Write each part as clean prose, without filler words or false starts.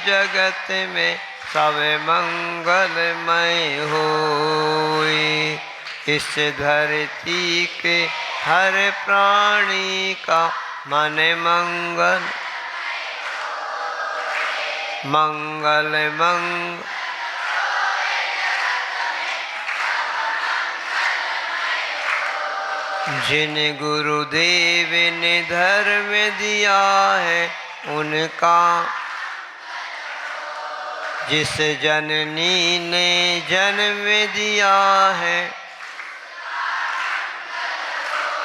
जगत में सब मंगलमय होए। इस धरती के हर प्राणी का मन मंगल मंगल मंगल। जिन गुरुदेव ने धर्म दिया है उनका, जिस जननी ने जन्म दिया है,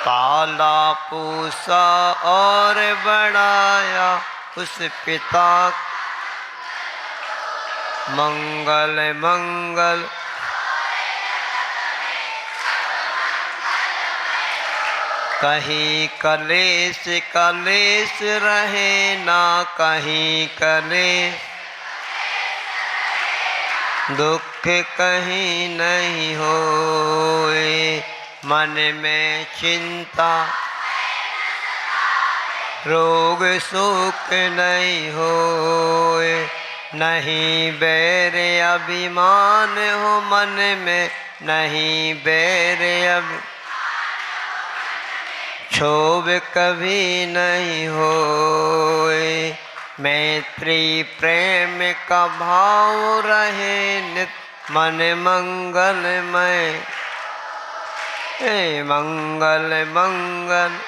पाला पोसा और बढ़ाया उस पिता मंगल मंगल। कहीं कलेश कलेश रहे ना कहीं कलेश, दुख कहीं नहीं होए। मन में चिंता रोग शोक नहीं होए। नहीं बैर अभिमान हो मन में, नहीं बैर क्षोभ कभी नहीं होए। मैत्री प्रेम का भाव रहे नित मन मंगलमय मंगल मंगल।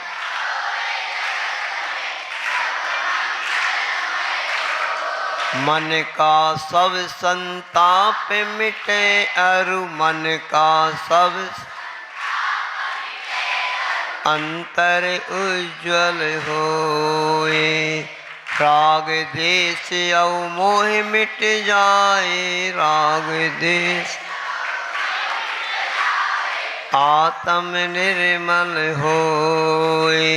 मन का सब संताप मिटे अरु मन का सब अंतर उज्ज्वल होए। राग देश और मोह मिट जाए, राग देश आत्म निर्मल होए।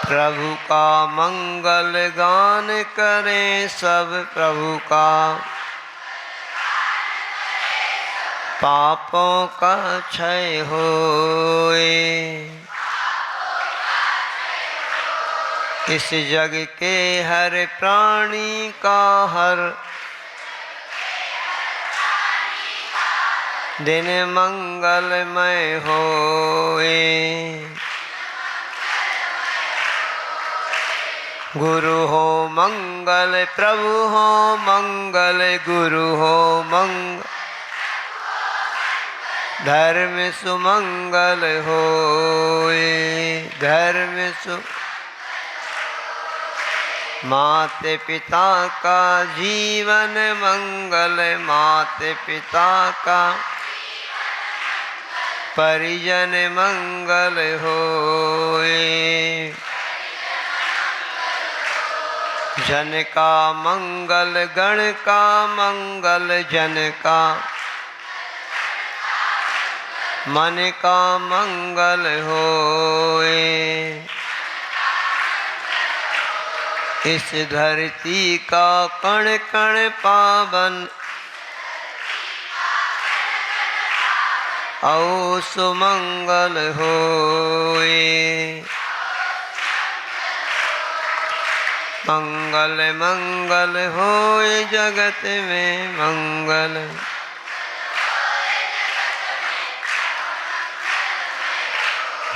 प्रभु का मंगल गान करें सब, प्रभु का पापों का क्षय होए। इस जग के हर प्राणी का हर दिन मंगलमय होए। गुरु हो मंगल प्रभु हो मंगल, गुरु हो मंगल धर्म सुमंगल होए। धर्म सु माते पिता का जीवन मंगल, माते पिता का परिजन मंगल होए। जन का मंगल गण का मंगल, जन का मन का मंगल होए। इस धरती का कण कण पावन औ सुमंगल होए। मंगल मंगल होए जगत में मंगल।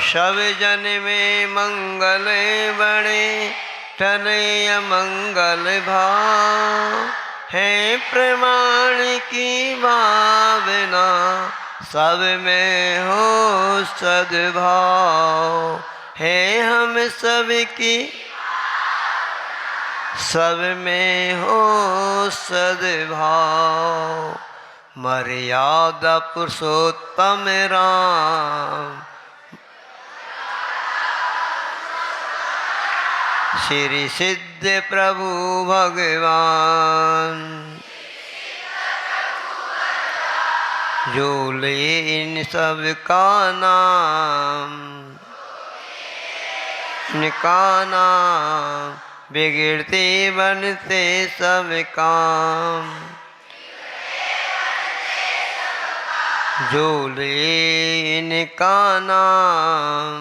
सब जन में मंगल बड़े टले अमंगल भाव है। प्रमाण की भावना सब में हो सद्भाव है। हम सब की सब में हो सद्भाव। मर्यादा पुरुषोत्तम राम, श्री सिद्ध प्रभु भगवान। जो ले इन सब का नाम, इनका नाम बिगड़ते बनते सब काम। जो ले इनका नाम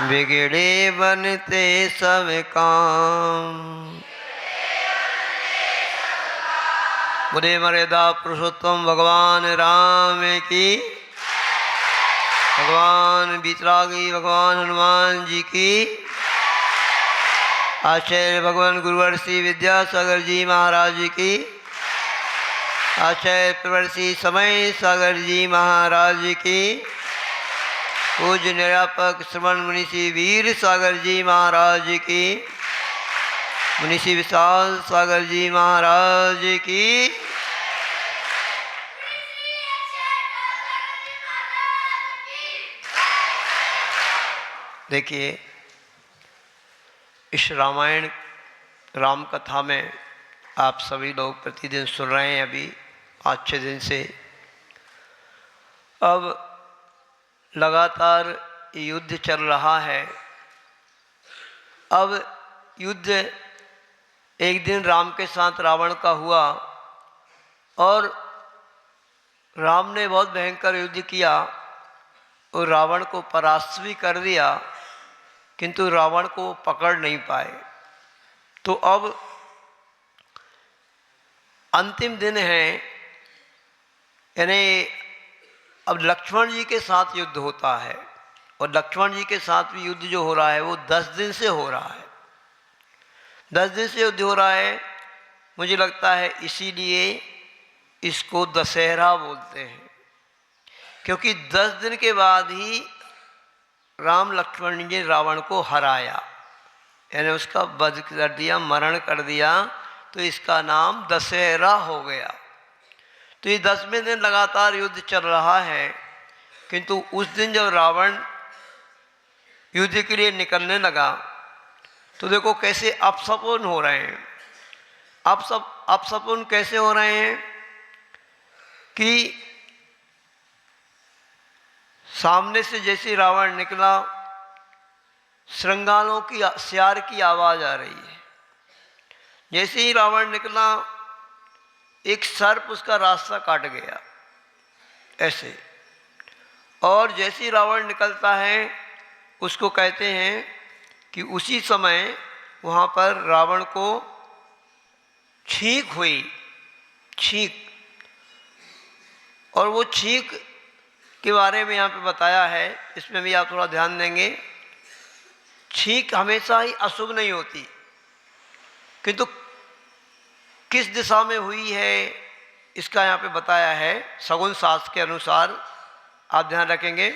बिगड़े बनते सब काम। बोले मर्यादा पुरुषोत्तम भगवान राम की, भगवान बीतरागी भगवान हनुमान जी की, आचार्य भगवान गुरुवर्षि विद्यासागर जी महाराज की, आचार्य प्रवर्षि समय सागर जी महाराज की, पूज्य निरापक श्रवण मुनिषि वीर सागर जी महाराज की, मुनिषि विशाल सागर जी महाराज की। देखिए, इस रामायण राम कथा में आप सभी लोग प्रतिदिन सुन रहे हैं। अभी 5-6 दिन से अब लगातार युद्ध चल रहा है। अब युद्ध एक दिन राम के साथ रावण का हुआ और राम ने बहुत भयंकर युद्ध किया और रावण को परास्त भी कर दिया, किंतु रावण को पकड़ नहीं पाए। तो अब अंतिम दिन है, यानी अब लक्ष्मण जी के साथ युद्ध होता है और लक्ष्मण जी के साथ भी युद्ध जो हो रहा है वो 10 दिन से हो रहा है। 10 दिन से युद्ध हो रहा है। मुझे लगता है इसीलिए इसको दशहरा बोलते हैं, क्योंकि 10 दिन के बाद ही राम लक्ष्मण जी ने रावण को हराया, यानी उसका वध कर दिया, मरण कर दिया। तो इसका नाम दशहरा हो गया। तो ये 10वें दिन लगातार युद्ध चल रहा है, किंतु उस दिन जब रावण युद्ध के लिए निकलने लगा तो देखो कैसे अपशकुन हो रहे हैं। अपशकुन कैसे हो रहे हैं कि सामने से जैसे रावण निकला, श्रृंगालों की सियार की आवाज़ आ रही है। जैसे ही रावण निकला, एक सर्प उसका रास्ता काट गया ऐसे। और जैसे ही रावण निकलता है, उसको कहते हैं कि उसी समय वहाँ पर रावण को छींक हुई, छींक। और वो छींक के बारे में यहाँ पे बताया है, इसमें भी आप थोड़ा ध्यान देंगे। छींक हमेशा ही अशुभ नहीं होती, किंतु किस दिशा में हुई है इसका यहाँ पे बताया है शगुन शास्त्र के अनुसार। आप ध्यान रखेंगे,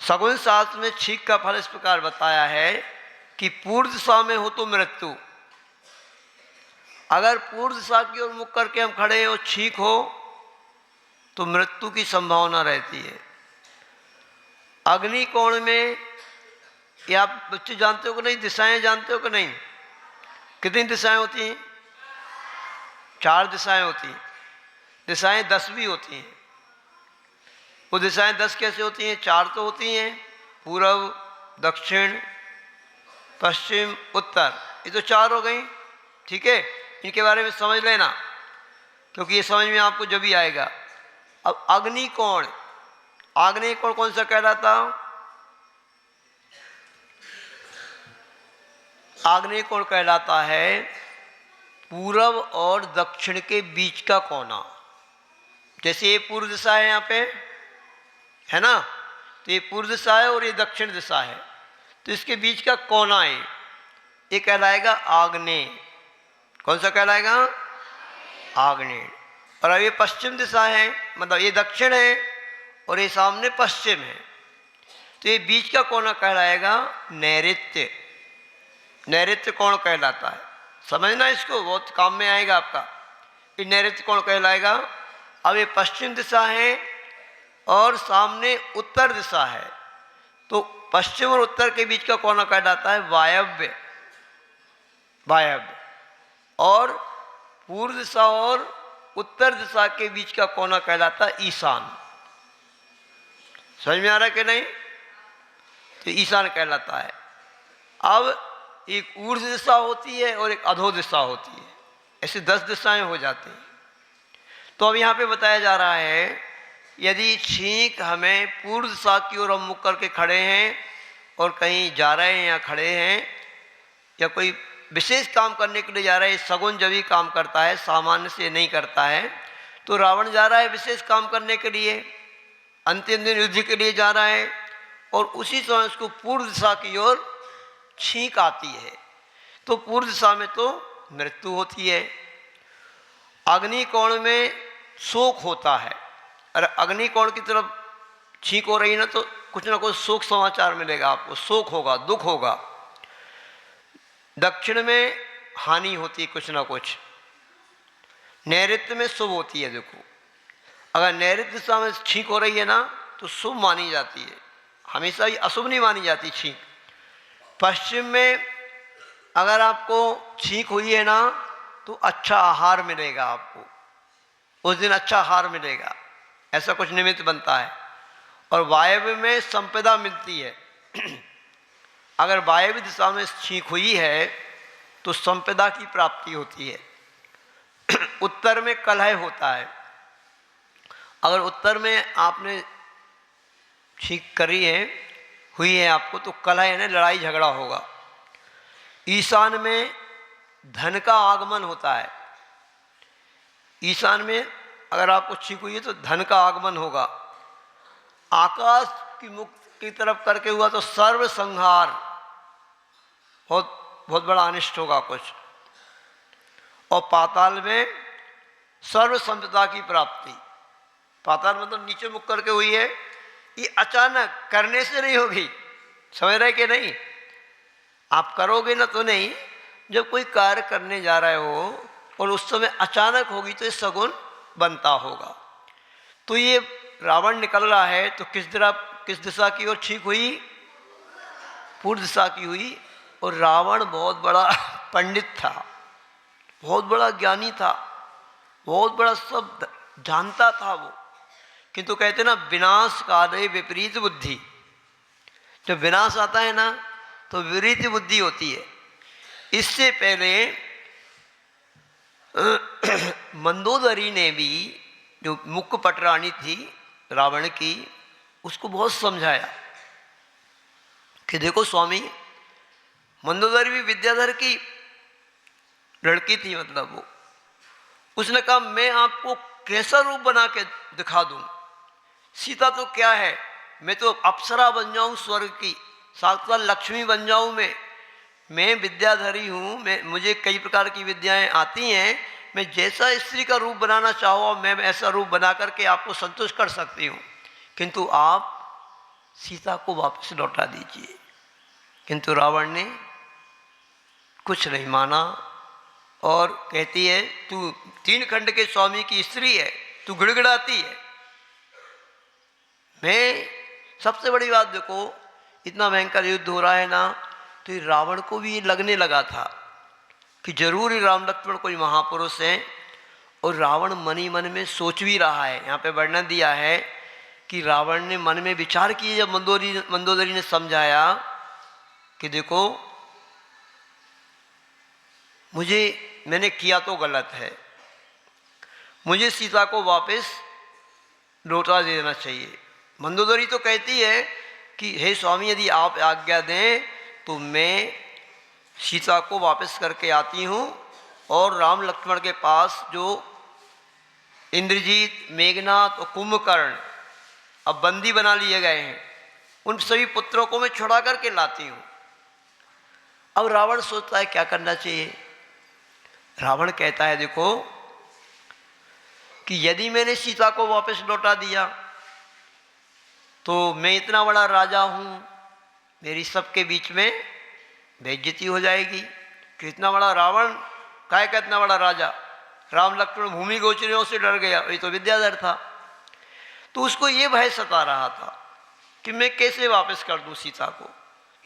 शगुन शास्त्र में छींक का फल इस प्रकार बताया है कि पूर्व दिशा में हो तो मृत्यु। अगर पूर्व दिशा की ओर मुख करके हम खड़े हो, छींक हो, तो मृत्यु की संभावना रहती है। अग्निकोण में, ये आप बच्चे जानते हो कि नहीं, दिशाएं जानते हो कि नहीं? कितनी दिशाएं होती हैं? 4 दिशाएं होती हैं। दिशाएं 10 भी होती हैं। वो दिशाएं 10 कैसे होती हैं? 4 तो होती हैं, पूर्व, दक्षिण, पश्चिम, उत्तर। ये तो 4 हो गई, ठीक है। इनके बारे में समझ लेना, क्योंकि ये समझ में आपको जब भी आएगा। अब अग्निकोण, आग्नेयकोण कौन सा कहलाता? आग्नेयकोण कहलाता है पूरब और दक्षिण के बीच का कोना। जैसे ये पूर्व दिशा है यहाँ पे, है ना, तो ये पूर्व दिशा है और ये दक्षिण दिशा है, तो इसके बीच का कोना है, ये कहलाएगा आग्नेय। कौन सा कहलाएगा? आग्नेय। और अब ये पश्चिम दिशा है, मतलब ये दक्षिण है और ये सामने पश्चिम है, तो ये बीच का कोना कहलाएगा नैऋत्य। नैऋत्य कोण कहलाता है। समझना इसको, बहुत काम में आएगा आपका। ये नैऋत्य कोण कहलाएगा। अब ये पश्चिम दिशा है और सामने उत्तर दिशा है, तो पश्चिम और उत्तर के बीच का कोना कहलाता है वायव्य। वायव्य। और पूर्व दिशा और उत्तर दिशा के बीच का कोना कहलाता है ईशान। समझ में आ रहा है कि नहीं? तो ईशान कहलाता है। अब एक ऊर्ध्व दिशा होती है और एक अधो दिशा होती है, ऐसे 10 दिशाएं हो जाती हैं। तो अब यहाँ पे बताया जा रहा है, यदि छींक हमें पूर्व दिशा की ओर हम मुख करके खड़े हैं और कहीं जा रहे हैं या खड़े हैं या कोई विशेष काम करने के लिए जा रहे हैं, सगुन जब ही काम करता है, सामान्य से नहीं करता है। तो रावण जा रहा है विशेष काम करने के लिए, अंतिम दिन युद्ध के लिए जा रहा है, और उसी समय उसको पूर्व दिशा की ओर छींक आती है। तो पूर्व दिशा में तो मृत्यु होती है। अग्निकोण में शोक होता है, और अग्निकोण की तरफ छींक हो रही ना तो कुछ ना कुछ शोक समाचार मिलेगा आपको, शोक होगा, दुख होगा। दक्षिण में हानि होती है कुछ ना कुछ, नैऋत्य में शुभ होती है। देखो, अगर नैऋत्य दिशा में छींक हो रही है ना तो शुभ मानी जाती है, हमेशा ही अशुभ नहीं मानी जाती छींक। पश्चिम में अगर आपको छींक हुई है ना तो अच्छा आहार मिलेगा आपको, उस दिन अच्छा आहार मिलेगा, ऐसा कुछ निमित्त बनता है। और वायव्य में संपदा मिलती है। अगर वायव्य दिशा में छींक हुई है तो संपदा की प्राप्ति होती है। उत्तर में कलह होता है। अगर उत्तर में आपने छींक करी है, हुई है आपको, तो कलह यानी लड़ाई झगड़ा होगा। ईशान में धन का आगमन होता है। ईशान में अगर आपको छींक हुई है तो धन का आगमन होगा। आकाश की मुख की तरफ करके हुआ तो सर्व संहार, बहुत बहुत बड़ा अनिष्ट होगा कुछ। और पाताल में सर्व संपदा की प्राप्ति। पाताल मतलब नीचे मुख करके हुई है, ये अचानक करने से नहीं होगी, समझ रहे कि नहीं? आप करोगे ना तो नहीं, जब कोई कार्य करने जा रहे हो और उस समय अचानक होगी तो ये सगुन बनता होगा। तो ये रावण निकल रहा है तो किस दिशा की ओर छींक हुई? पूर्व दिशा की हुई। और रावण बहुत बड़ा पंडित था, बहुत बड़ा ज्ञानी था, बहुत बड़ा सब जानता था वो। किंतु कहते ना, विनाश काले विपरीत बुद्धि। जब विनाश आता है ना तो विपरीत बुद्धि होती है। इससे पहले मंदोदरी ने भी, जो मुख्य पटरानी थी रावण की, उसको बहुत समझाया कि देखो स्वामी, मंदोदरी भी विद्याधर की लड़की थी, मतलब वो, उसने कहा मैं आपको कैसा रूप बना के दिखा दूं? सीता तो क्या है, मैं तो अप्सरा बन जाऊं, स्वर्ग की साक्षात लक्ष्मी बन जाऊं। मैं विद्याधरी हूँ, मुझे कई प्रकार की विद्याएं आती हैं। मैं जैसा स्त्री का रूप बनाना चाहो मैं ऐसा रूप बना करके आपको संतुष्ट कर सकती हूँ, किंतु आप सीता को वापस लौटा दीजिए। किंतु रावण ने कुछ नहीं माना और कहती है, तू 3 खंड के स्वामी की स्त्री है, तू गिड़गिड़ाती है। मैं सबसे बड़ी बात देखो, इतना भयंकर युद्ध हो रहा है ना, तो रावण को भी ये लगने लगा था कि जरूर ही राम लक्ष्मण कोई महापुरुष हैं। और रावण मन ही मन में सोच भी रहा है। यहाँ पे वर्णन दिया है कि रावण ने मन में विचार किए, जब मंदोदरी ने समझाया कि देखो मैंने किया तो गलत है, मुझे सीता को वापस लौटा देना चाहिए। मंदोदरी तो कहती है कि हे स्वामी, यदि आप आज्ञा दें तो मैं सीता को वापस करके आती हूँ, और राम लक्ष्मण के पास जो इंद्रजीत, मेघनाथ और कुंभकर्ण अब बंदी बना लिए गए हैं, उन सभी पुत्रों को मैं छुड़ा करके लाती हूँ। अब रावण सोचता है क्या करना चाहिए। रावण कहता है देखो कि यदि मैंने सीता को वापस लौटा दिया तो मैं इतना बड़ा राजा हूँ, मेरी सबके बीच में बेइज्जती हो जाएगी। कितना बड़ा रावण, काय का इतना बड़ा राजा। राम लक्ष्मण भूमि गोचरियों से डर गया, ये तो विद्याधर था। तो उसको ये भय सता रहा था कि मैं कैसे वापस कर दूं सीता को।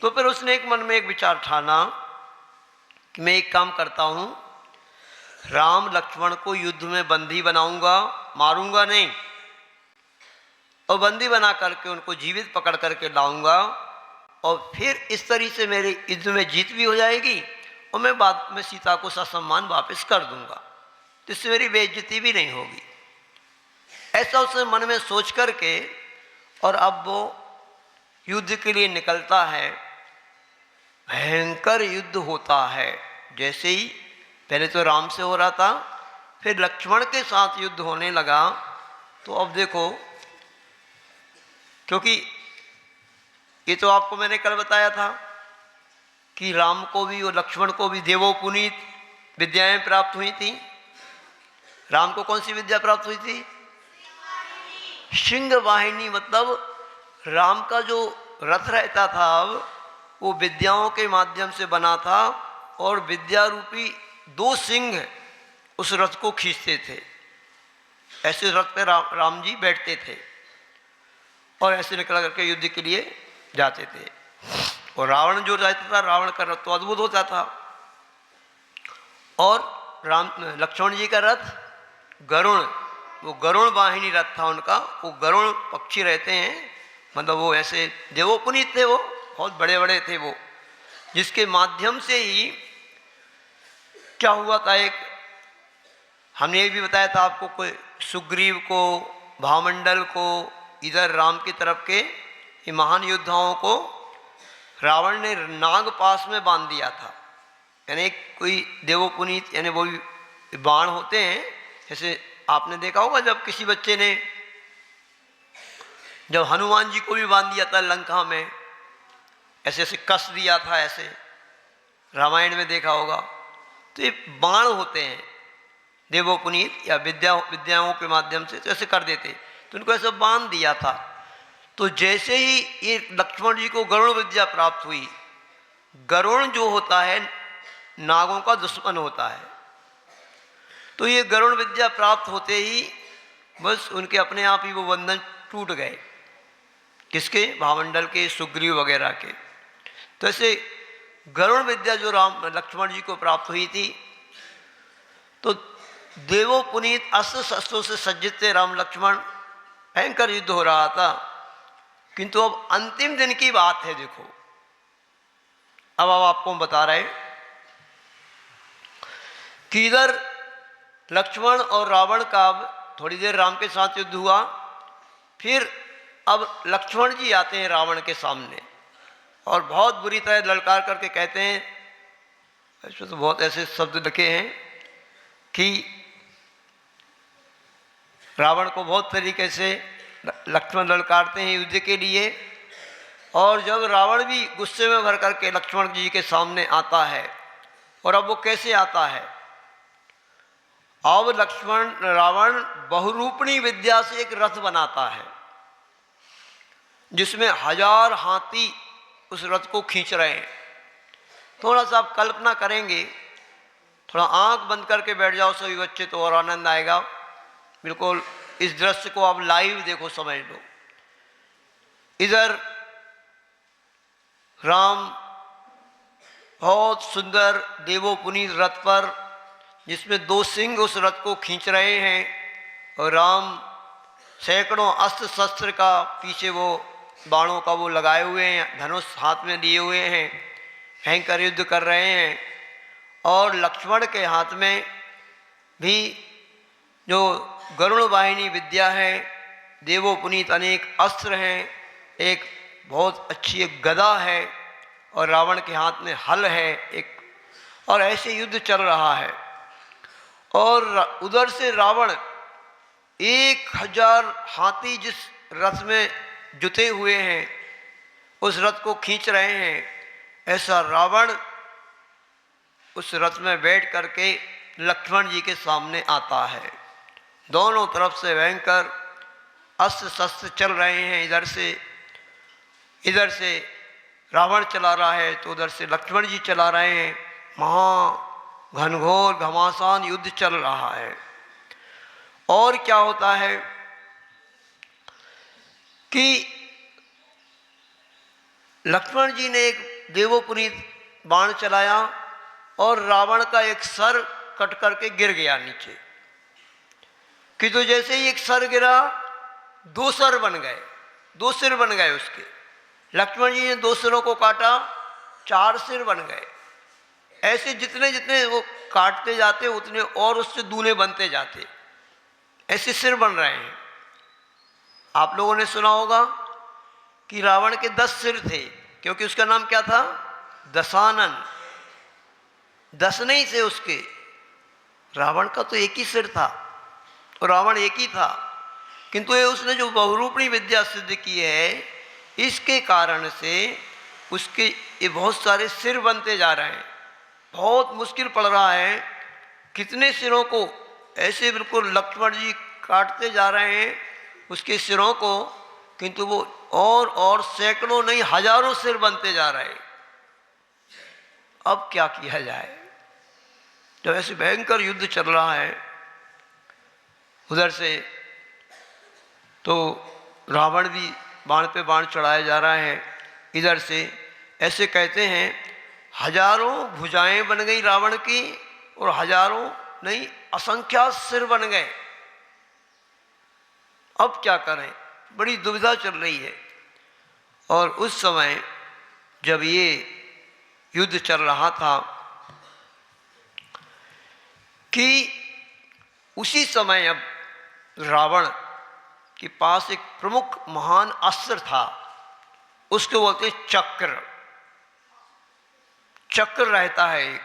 तो फिर उसने एक मन में एक विचार ठाना कि मैं एक काम करता हूँ, राम लक्ष्मण को युद्ध में बंदी बनाऊंगा, मारूंगा नहीं, और बंदी बना करके उनको जीवित पकड़ करके लाऊंगा, और फिर इस तरीके से मेरे युद्ध में जीत भी हो जाएगी और मैं बाद में सीता को ससम्मान वापस कर दूंगा, तो इससे मेरी बेइज्जती भी नहीं होगी। ऐसा उसने मन में सोच करके, और अब वो युद्ध के लिए निकलता है। भयंकर युद्ध होता है। जैसे ही पहले तो राम से हो रहा था, फिर लक्ष्मण के साथ युद्ध होने लगा। तो अब देखो, क्योंकि ये तो आपको मैंने कल बताया था कि राम को भी और लक्ष्मण को भी देवोपुनीत विद्याएं प्राप्त हुई थी। राम को कौन सी विद्या प्राप्त हुई थी? सिंह वाहिनी, मतलब राम का जो रथ रहता था अब वो विद्याओं के माध्यम से बना था, और विद्या रूपी 2 सिंह उस रथ को खींचते थे। ऐसे रथ पे राम जी बैठते थे और ऐसे निकल करके युद्ध के लिए जाते थे। और रावण जो जाता था, रावण का रथ तो अद्भुत होता था। और लक्ष्मण जी का रथ गरुण, वो गरुण वाहिनी रथ था उनका। वो गरुण पक्षी रहते हैं, मतलब वो ऐसे देवोपुनीत थे, वो बहुत बड़े बड़े थे वो, जिसके माध्यम से ही क्या हुआ था। एक हमने ये भी बताया था आपको, कोई सुग्रीव को, भामंडल को, इधर राम की तरफ के ये महान योद्धाओं को रावण ने नाग पास में बांध दिया था। यानी कोई देवोपुनीत, यानी वो भी बाण होते हैं, जैसे आपने देखा होगा जब किसी बच्चे ने, जब हनुमान जी को भी बांध दिया था लंका में, ऐसे ऐसे कस दिया था, ऐसे रामायण में देखा होगा। तो ये बाण होते हैं देवोपुनीत, या विद्याओं के माध्यम से ऐसे कर देते, तो उनको ऐसे बांध दिया था। तो जैसे ही ये लक्ष्मण जी को गरुण विद्या प्राप्त हुई, गरुण जो होता है नागों का दुश्मन होता है, तो ये गरुण विद्या प्राप्त होते ही बस उनके अपने आप ही वो बंधन टूट गए। किसके? भामंडल के, सुग्रीव वगैरह के। तो ऐसे गरुण विद्या जो लक्ष्मण जी को प्राप्त हुई थी, तो देवोपुनीत अस्त्र शस्त्रों से सज्जित थे राम लक्ष्मण। भयंकर युद्ध हो रहा था। किंतु अब अंतिम दिन की बात है, देखो अब आपको हम बता रहे कि इधर लक्ष्मण और रावण का अब थोड़ी देर राम के साथ युद्ध हुआ। फिर अब लक्ष्मण जी आते हैं रावण के सामने और बहुत बुरी तरह ललकार करके कहते हैं, इसमें तो बहुत ऐसे शब्द लिखे हैं कि रावण को बहुत तरीके से लक्ष्मण ललकारते हैं युद्ध के लिए। और जब रावण भी गुस्से में भर करके लक्ष्मण जी के सामने आता है, और अब वो कैसे आता है, अब रावण बहुरूपणी विद्या से एक रथ बनाता है जिसमें 1000 हाथी उस रथ को खींच रहे हैं। थोड़ा सा आप कल्पना करेंगे, थोड़ा आंख बंद करके बैठ जाओ सभी बच्चे, तो और आनंद आएगा। बिल्कुल इस दृश्य को आप लाइव देखो, समझ लो। इधर राम बहुत सुंदर देवोपुनीत रथ पर, जिसमें 2 सिंह उस रथ को खींच रहे हैं, और राम सैकड़ों अस्त्र शस्त्र का पीछे वो बाणों का वो लगाए हुए हैं, धनुष हाथ में लिए हुए हैं, भयंकर युद्ध कर रहे हैं। और लक्ष्मण के हाथ में भी जो गरुण वाहिनी विद्या है, देवोपुनीत अनेक अस्त्र हैं, एक बहुत अच्छी एक गदा है, और रावण के हाथ में हल है एक, और ऐसे युद्ध चल रहा है। और उधर से रावण 1000 हाथी जिस रथ में जुटे हुए हैं उस रथ को खींच रहे हैं। ऐसा रावण उस रथ में बैठ करके लक्ष्मण जी के सामने आता है। दोनों तरफ से भयंकर अस्त्र शस्त्र चल रहे हैं। इधर से रावण चला रहा है तो उधर से लक्ष्मण जी चला रहे हैं। महा घनघोर घमासान युद्ध चल रहा है। और क्या होता है कि लक्ष्मण जी ने एक देवोपुनीत बाण चलाया और रावण का एक सर कट करके गिर गया नीचे। कि तो जैसे ही एक सर गिरा, 2 सर बन गए, 2 सिर बन गए उसके। लक्ष्मण जी ने 2 सिरों को काटा, 4 सिर बन गए। ऐसे जितने जितने वो काटते जाते उतने और उससे दूने बनते जाते, ऐसे सिर बन रहे हैं। आप लोगों ने सुना होगा कि रावण के 10 सिर थे, क्योंकि उसका नाम क्या था? दशानन, 10 नहीं थे उसके। रावण का तो एक ही सिर था और रावण एक ही था, किंतु ये उसने जो बहुरूपणी विद्या सिद्ध की है, इसके कारण से उसके ये बहुत सारे सिर बनते जा रहे हैं। बहुत मुश्किल पड़ रहा है, कितने सिरों को ऐसे बिल्कुल लक्ष्मण जी काटते जा रहे हैं उसके सिरों को, किंतु वो और सैकड़ों नहीं हजारों सिर बनते जा रहे हैं। अब क्या किया जाए? जब ऐसे भयंकर युद्ध चल रहा है उधर से, तो रावण भी बाण पे बाण चढ़ाए जा रहा है। इधर से ऐसे कहते हैं हजारों भुजाएं बन गई रावण की और हजारों नहीं असंख्यात सिर बन गए। अब क्या करें? बड़ी दुविधा चल रही है। और उस समय जब ये युद्ध चल रहा था कि उसी समय अब रावण के पास एक प्रमुख महान अस्त्र था, उसको बोलते चक्र। चक्र रहता है एक,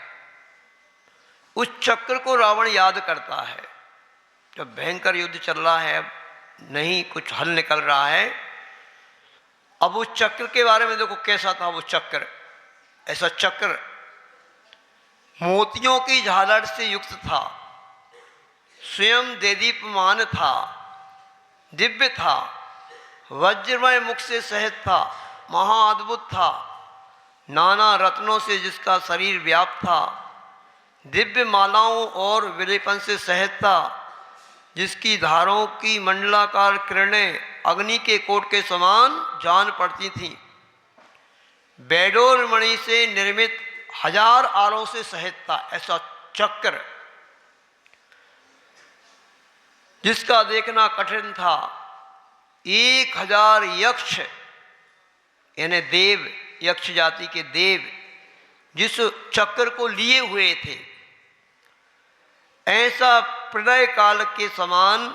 उस चक्र को रावण याद करता है। जब भयंकर युद्ध चल रहा है, अब नहीं कुछ हल निकल रहा है, अब उस चक्र के बारे में देखो कैसा था वो चक्र। ऐसा चक्र मोतियों की झालर से युक्त था, स्वयं देदीप्यमान था, दिव्य था, वज्रमय मुख से सहित था, महाअद्भुत था, नाना रत्नों से जिसका शरीर व्याप्त था, दिव्य मालाओं और विलेपन से सहित था, जिसकी धारों की मंडलाकार किरणें अग्नि के कोट के समान जान पड़ती थीं, बैडोर मणि से निर्मित 1000 आरों से सहित था। ऐसा चक्र जिसका देखना कठिन था। 1000 यक्ष यानी देव, यक्ष जाति के देव जिस चक्र को लिए हुए थे, ऐसा प्रलय काल के समान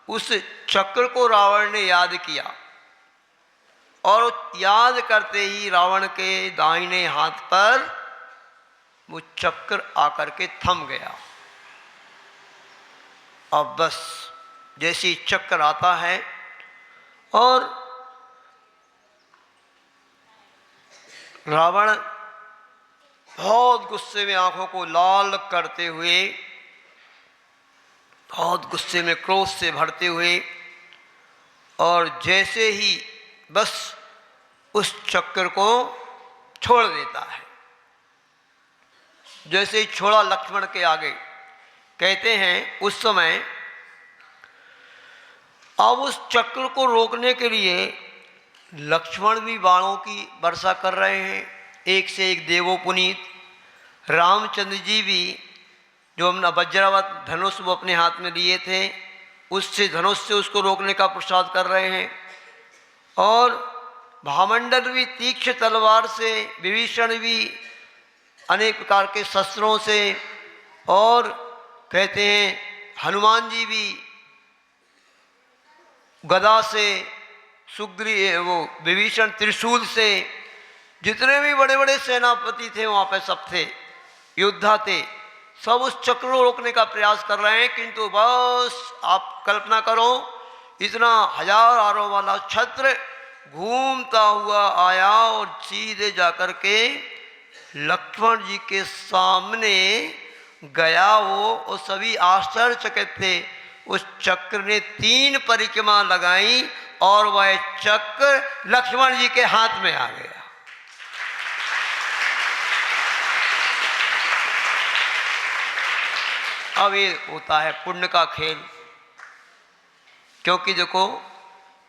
उस चक्र को रावण ने याद किया और याद करते ही रावण के दाहिने हाथ पर वो चक्र आकर के थम गया। अब बस जैसे चक्कर आता है और रावण बहुत गुस्से में आंखों को लाल करते हुए, बहुत गुस्से में क्रोध से भरते हुए, और जैसे ही बस उस चक्कर को छोड़ देता है। जैसे ही छोड़ा लक्ष्मण के आगे, कहते हैं उस समय अब उस चक्र को रोकने के लिए लक्ष्मण भी बाणों की वर्षा कर रहे हैं, एक से एक देवो पुनीत। रामचंद्र जी भी जो अपना वज्रावत धनुष वो अपने हाथ में लिए थे, उससे धनुष से उसको रोकने का प्रसाद कर रहे हैं। और भामंडल भी तीक्ष्ण तलवार से, विभीषण भी अनेक प्रकार के शस्त्रों से, और कहते हैं हनुमान जी भी गदा से, सुग्रीव वो विभीषण त्रिशूल से, जितने भी बड़े बड़े सेनापति थे वहाँ पे सब थे, योद्धा थे, सब उस चक्र को रोकने का प्रयास कर रहे हैं। किंतु बस आप कल्पना करो, इतना 1000 आरों वाला छत्र घूमता हुआ आया और सीधे जाकर के लक्ष्मण जी के सामने गया वो, और सभी आश्चर्यचकित थे। उस चक्र ने 3 परिक्रमा लगाई और वह चक्र लक्ष्मण जी के हाथ में आ गया। अब ये होता है पुण्य का खेल, क्योंकि देखो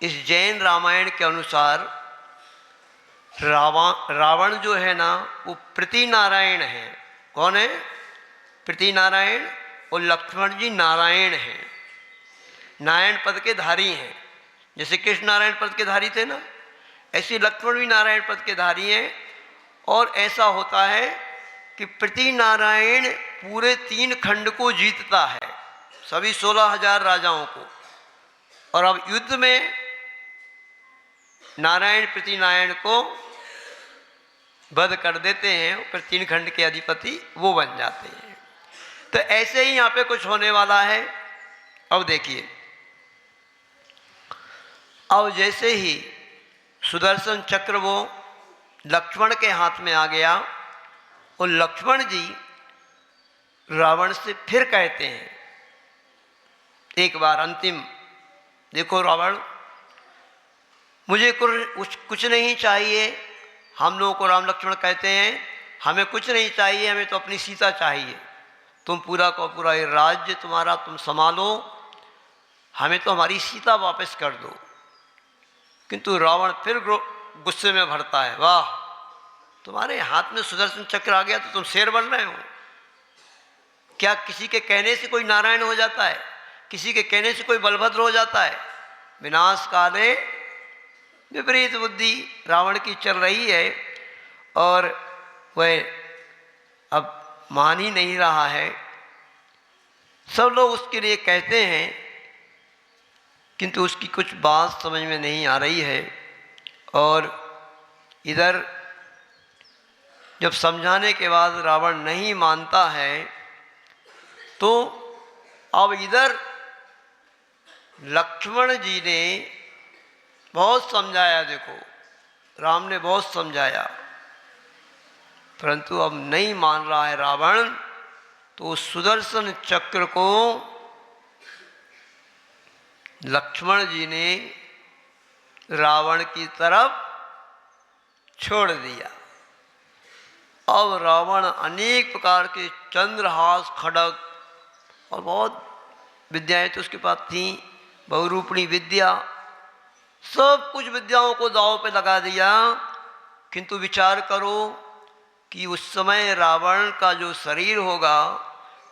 इस जैन रामायण के अनुसार रावण जो है ना वो प्रतिनारायण है। कौन है? प्रतिनारायण। और लक्ष्मण जी नारायण हैं, नारायण पद के धारी हैं। जैसे कृष्ण नारायण पद के धारी थे ना, ऐसे लक्ष्मण भी नारायण पद के धारी हैं। और ऐसा होता है कि प्रतिनारायण पूरे 3 खंड को जीतता है, सभी 16,000 राजाओं को। और अब युद्ध में नारायण प्रतिनारायण को वध कर देते हैं, फिर 3 खंड के अधिपति वो बन जाते हैं। तो ऐसे ही यहाँ पे कुछ होने वाला है। अब देखिए, अब जैसे ही सुदर्शन चक्र वो लक्ष्मण के हाथ में आ गया, और लक्ष्मण जी रावण से फिर कहते हैं एक बार अंतिम, देखो रावण, मुझे कुछ नहीं चाहिए। हम लोगों को राम लक्ष्मण कहते हैं हमें कुछ नहीं चाहिए, हमें तो अपनी सीता चाहिए। तुम पूरा का पूरा ये राज्य तुम्हारा, तुम संभालो, हमें तो हमारी सीता वापस कर दो। किंतु रावण फिर गुस्से में भरता है, वाह, तुम्हारे हाथ में सुदर्शन चक्र आ गया तो तुम शेर बन रहे हो। क्या किसी के कहने से कोई नारायण हो जाता है? किसी के कहने से कोई बलभद्र हो जाता है? विनाश काले विपरीत बुद्धि रावण की चल रही है, और वह अब मान ही नहीं रहा है। सब लोग उसके लिए कहते हैं, किंतु उसकी कुछ बात समझ में नहीं आ रही है। और इधर जब समझाने के बाद रावण नहीं मानता है, तो अब इधर लक्ष्मण जी ने बहुत समझाया, देखो राम ने बहुत समझाया, परंतु अब नहीं मान रहा है रावण। तो सुदर्शन चक्र को लक्ष्मण जी ने रावण की तरफ छोड़ दिया। अब रावण अनेक प्रकार के चंद्रहास, खड्ग और बहुत विद्याएं तो उसके पास थी, बहुरूपणी विद्या, सब कुछ विद्याओं को दांव पे लगा दिया। किंतु विचार करो कि उस समय रावण का जो शरीर होगा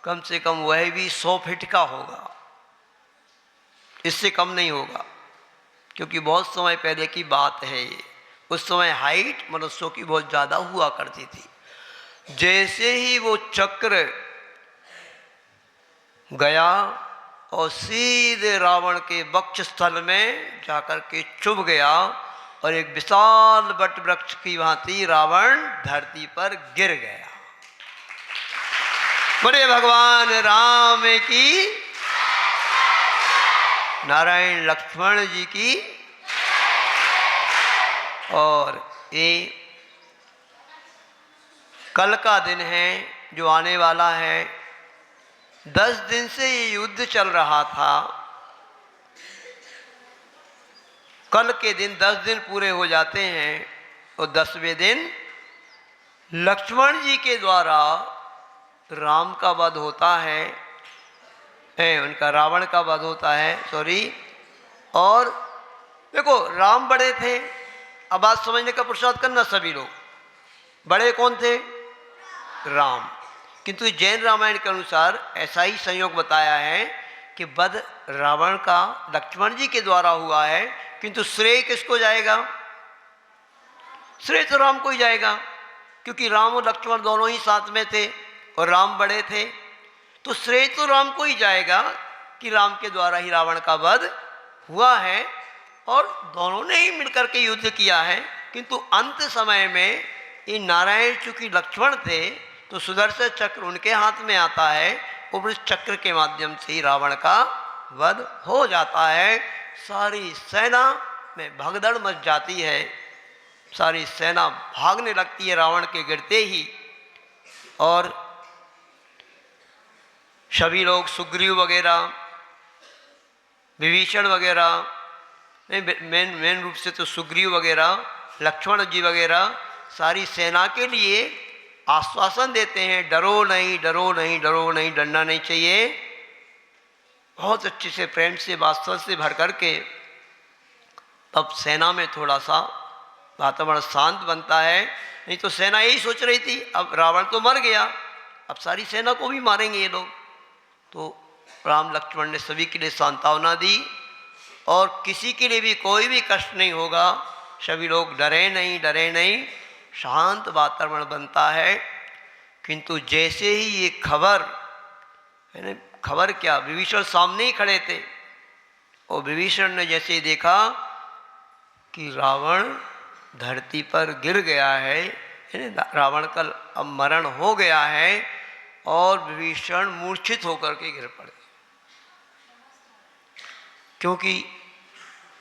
कम से कम वह भी 100 फीट का होगा, इससे कम नहीं होगा, क्योंकि बहुत समय पहले की बात है ये। उस समय हाइट मनुष्यों की बहुत ज़्यादा हुआ करती थी। जैसे ही वो चक्र गया और सीधे रावण के वक्ष स्थल में जाकर के चुभ गया, और एक विशाल वट वृक्ष की भांति रावण धरती पर गिर गया। बोले भगवान राम की, नारायण लक्ष्मण जी की। और ये कल का दिन है जो आने वाला है। 10 दिन से ये युद्ध चल रहा था। कल के दिन 10 दिन पूरे हो जाते हैं, और 10वें दिन लक्ष्मण जी के द्वारा राम का वध होता है, उनका रावण का वध होता है, सॉरी। और देखो राम बड़े थे, अब बात समझने का पुरुषार्थ करना सभी लोग। बड़े कौन थे? राम। किंतु जैन रामायण के अनुसार ऐसा ही संयोग बताया है कि वध रावण का लक्ष्मण जी के द्वारा हुआ है, किंतु श्रेय किसको जाएगा? श्रेय तो राम को ही जाएगा, क्योंकि राम और लक्ष्मण दोनों ही साथ में थे और राम बड़े थे, तो श्रेय तो राम को ही जाएगा कि राम के द्वारा ही रावण का वध हुआ है और दोनों ने ही मिलकर के युद्ध किया है। किंतु अंत समय में ये नारायण चूंकि लक्ष्मण थे, तो सुदर्शन चक्र उनके हाथ में आता है, और उस चक्र के माध्यम से ही रावण का वध हो जाता है। सारी सेना में भगदड़ मच जाती है, सारी सेना भागने लगती है रावण के गिरते ही। और सभी लोग, सुग्रीव वगैरह, विभीषण वगैरह, मेन रूप से तो सुग्रीव वगैरह, लक्ष्मण जी वगैरह सारी सेना के लिए आश्वासन देते हैं, डरो नहीं, डरो नहीं, डरो नहीं, डरना नहीं चाहिए। बहुत अच्छे से, प्रेम से, वात्सल्य से भर करके तब सेना में थोड़ा सा वातावरण शांत बनता है। नहीं तो सेना यही सोच रही थी, अब रावण तो मर गया, अब सारी सेना को भी मारेंगे ये लोग। तो राम लक्ष्मण ने सभी के लिए सांत्वना दी, और किसी के लिए भी कोई भी कष्ट नहीं होगा, सभी लोग डरे नहीं, डरे नहीं, शांत वातावरण बनता है। किंतु जैसे ही ये खबर, यानी खबर क्या, विभीषण सामने ही खड़े थे, और विभीषण ने जैसे ही देखा कि रावण धरती पर गिर गया है, रावण का अब मरण हो गया है और विभीषण मूर्छित होकर के गिर पड़े। क्योंकि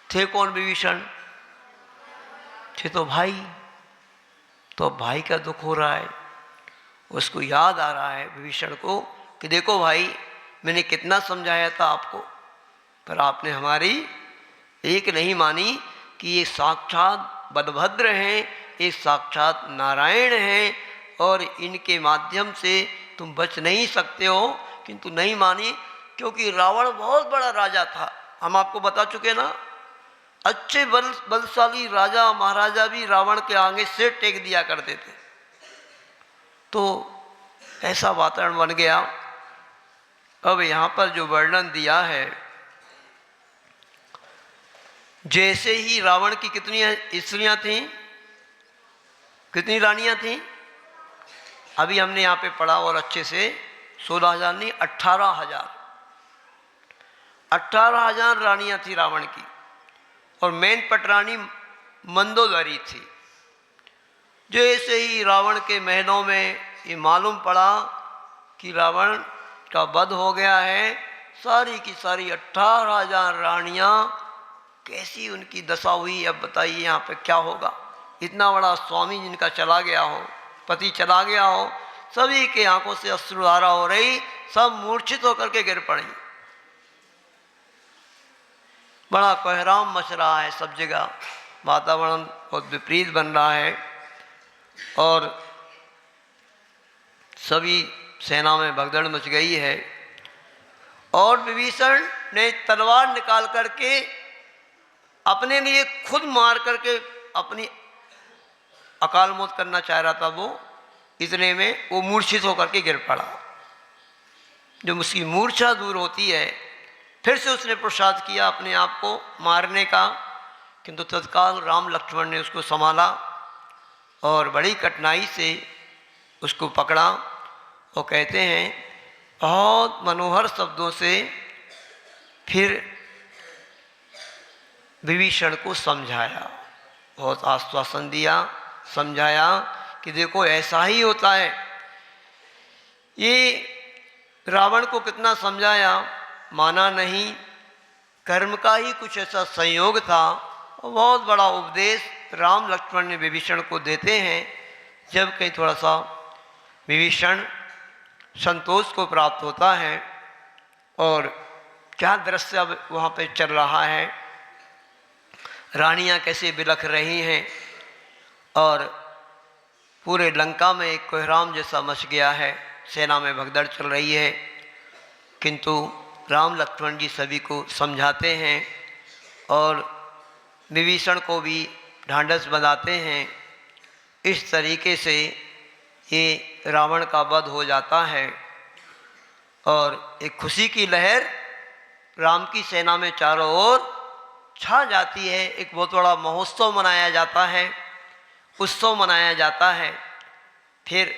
थे कौन विभीषण? थे तो भाई। तो भाई का दुख हो रहा है, उसको याद आ रहा है विभीषण को कि देखो भाई, मैंने कितना समझाया था आपको, पर आपने हमारी एक नहीं मानी कि ये साक्षात बलभद्र हैं, ये साक्षात नारायण हैं और इनके माध्यम से तुम बच नहीं सकते हो। किंतु नहीं मानी, क्योंकि रावण बहुत बड़ा राजा था। हम आपको बता चुके ना, अच्छे बलशाली राजा महाराजा भी रावण के आगे सिर टेक दिया करते थे। तो ऐसा वातावरण बन गया। अब यहाँ पर जो वर्णन दिया है, जैसे ही रावण की कितनी स्त्रियां थीं, कितनी रानियां थीं? अभी हमने यहाँ पे पढ़ा और अच्छे से 16,000 नहीं 18,000 18,000 रानियां थी रावण की, और मेन पटरानी मंदोदरी थी। जैसे ही रावण के महलों में ये मालूम पड़ा कि रावण का वध हो गया है, सारी की सारी 18,000 रानियां, कैसी उनकी दशा हुई। अब बताइए यहाँ पे क्या होगा। इतना बड़ा स्वामी जिनका चला गया हो, पति चला गया हो, सभी के आंखों से अश्रुधारा हो रही, सब मूर्छित होकर के गिर पड़ी। बड़ा कोहराम मच रहा है सब जगह, वातावरण बहुत विपरीत बन रहा है और सभी सेना में भगदड़ मच गई है। और विभीषण ने तलवार निकाल करके अपने लिए खुद मार करके अपनी अकाल मौत करना चाह रहा था वो, इतने में वो मूर्छित होकर के गिर पड़ा। जब उसकी मूर्छा दूर होती है, फिर से उसने प्रसाद किया अपने आप को मारने का, किंतु तत्काल राम लक्ष्मण ने उसको संभाला और बड़ी कठिनाई से उसको पकड़ा। वो कहते हैं बहुत मनोहर शब्दों से फिर विभीषण को समझाया, बहुत आश्वासन दिया, समझाया कि देखो ऐसा ही होता है। ये रावण को कितना समझाया, माना नहीं। कर्म का ही कुछ ऐसा संयोग था। बहुत बड़ा उपदेश राम लक्ष्मण ने विभीषण को देते हैं। जब कहीं थोड़ा सा विभीषण संतोष को प्राप्त होता है और क्या दृश्य अब वहाँ पे चल रहा है, रानियाँ कैसे बिलख रही हैं और पूरे लंका में एक कोहराम जैसा मच गया है, सेना में भगदड़ चल रही है। किंतु राम लक्ष्मण जी सभी को समझाते हैं और विभीषण को भी ढांढस बंधाते हैं। इस तरीके से ये रावण का वध हो जाता है और एक खुशी की लहर राम की सेना में चारों ओर छा जाती है। एक बहुत बड़ा महोत्सव मनाया जाता है, उत्सव मनाया जाता है। फिर